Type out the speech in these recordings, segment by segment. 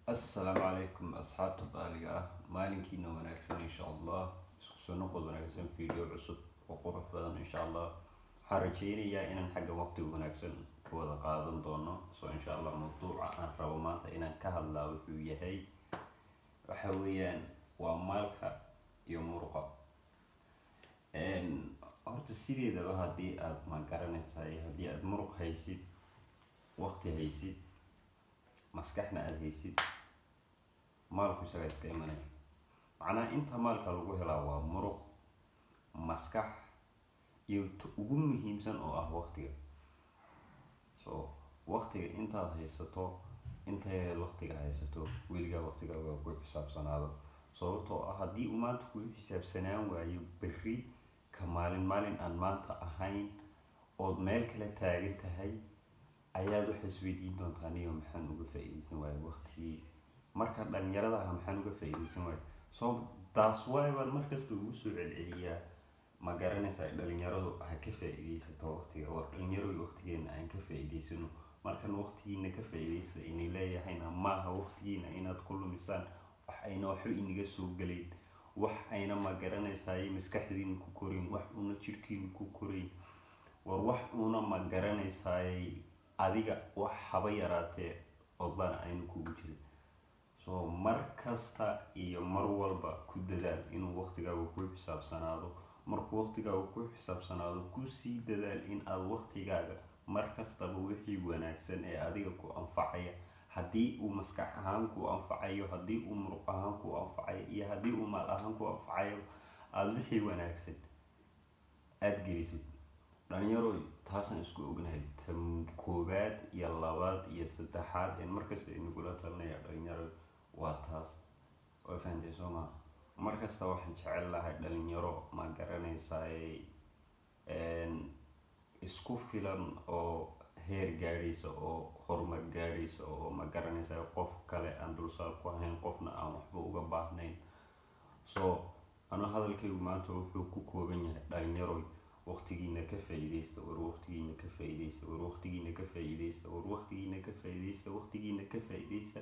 السلام عليكم أصحاب تقالية مالكينا وناكسن إن شاء الله سنقض وناكسن فيديو عصب وقروح بدن إن شاء الله حرجيني يا إن حاجة وقت وناكسن كودا قادم دونا إن شاء الله موضوع عن رومانتا إن كهلا وحوية هي وحويان ومالك يمرقة إن أرد السيدي ده هدي أد ما قرنت هاي هدي أد مرق هيسيد وقت هيسيد مسكحنا أد هيسيد maalku isaga iska imanaya macnaha inta maalka lagu helaa waa muruq maskax iyo ugu muhiimsan oo ah waqtiga waqtiga intaad haysato intaad waqtiga haysato weligaa waqtiga waa ku xisaabsanaado sababtoo ah haddii uu maanta ku xisaabsanaan waayo berri ka maalin aan maanta ahayn ood meel kale taagan tahay ayaad waxay isweydiin doontaa niyo maxaan uga faa'iideysan waayo waqtigii marka dhalinyarada ah maxaan uga faa'iideysan waayo taas waay baan markasta ugu soo celceliyaa ma garanaysaa dhalinyaradu ha ka faa'iideysato waqtiga war dhalinyaradu waqtigeena aan ka faa'iideysano markan waqtigiina ka faa'iideysta inay leeyahayna maaha waqtigiina inaad ku lumisaan wax ayna waxba inaga soo galayn wax ayna ma garanaysaa maskaxdiina ku korayn wax una jirkiina ku korayn war wax una ma garanaysaa adiga wax haba yaraatee odlaan ayna kugu jirin markasta iyo mar walba ku dadaal inuu waqtigaaga ku xisaabsanaado markuu waqtigaaga ku xisaabsanaado ku sii dadaal in aad waqtigaaga markastaba wixii wanaagsan ee adiga ku anfacaya haddii uu maskax ahaan ku anfacayo haddii uu muruq ahaan ku anfacayo iyo haddii uu maal ahaan ku anfacayo aad wixii wanaagsan aad gelisid dhalinyaro taasaan isku ognahay tan koowaad iyo labaad iyo saddexaad in markasta inagula talinaya dhalinyaro waa taas oo fahamtay sooma markasta waxaan jecel lahay dhalinyaro ma garanaysaa isku filan oo heer gaadhaysa oo horumar gaadhaysa oo ma garanaysaa qof kale aan dulsaar ku ahayn qofna aan waxba uga baahnayn ano hadalkaygu maanta wuxuu ku kooban yahay dhalinyaro waqtigiina ka faa'iideysta war waqtigiina ka faa'iideysta war waqtigiina ka faa'iideysta war waqtigiina ka faa'iideysta waqtigiina ka faa'iideysta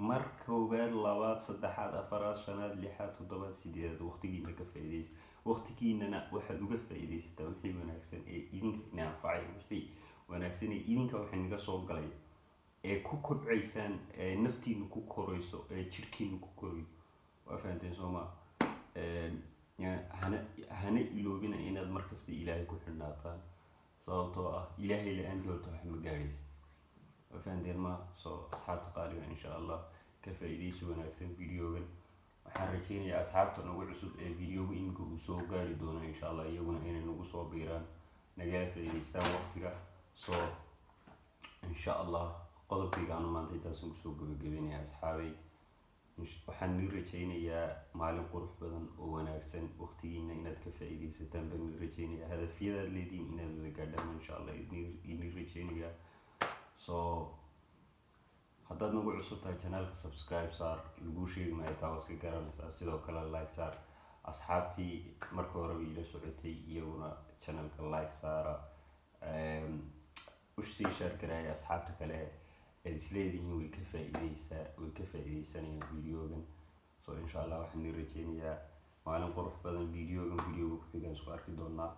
mar koowaad labaad saddexaad afaraad shanaad lixaad toddobaad sideedaad waqtigiina ka faa'iideysta waqtigiinana waxaad uga faa'iideysataa wixii wanaagsan ee idinka ina anfacay wixii wanaagsan ee idinka waxa naga soo galay ee ku kobcaysaan ee naftiina ku korayso ee jirkiina ku korayo waa fahanteen sooma hana iloobina inaad markasta ilaahay ku xidhnaataan sababtoo ah ilaahay la-aantii horta wax ma gaadhaysa وفاندين ما أصحاب تقاليد إن شاء الله كفايديس وناكسن فيديوغن وحرجين يا أصحاب تنوع عصب فيديو إنكو وسو قاري دونا إن شاء الله يوم إن نقصو بيران نجال فايديستان وقتها إن شاء الله قدر في كانوا ما أنت تاسم سوق بجبين يا أصحابي وحنرجين يا معلم قروح بدن وناكسن وقتين إن كفايديستان بنرجين يا هذا في ذا الذي إن القدام إن شاء الله نرجين يا haddaad nagu cusub tahay channelka subscribe saar lagu sheegi maayo taa waa iska garanaysaa sidoo kale like saar asxaabtii marka horeba ila socotay iyaguna channelka like saara usii share garaya asxaabta kale aad isleedihiin way ka faa'iideysanayaan videogan insha allah waxaan rajeynayaa maalin qurux badan videoga ku xigaan isku arki doonaa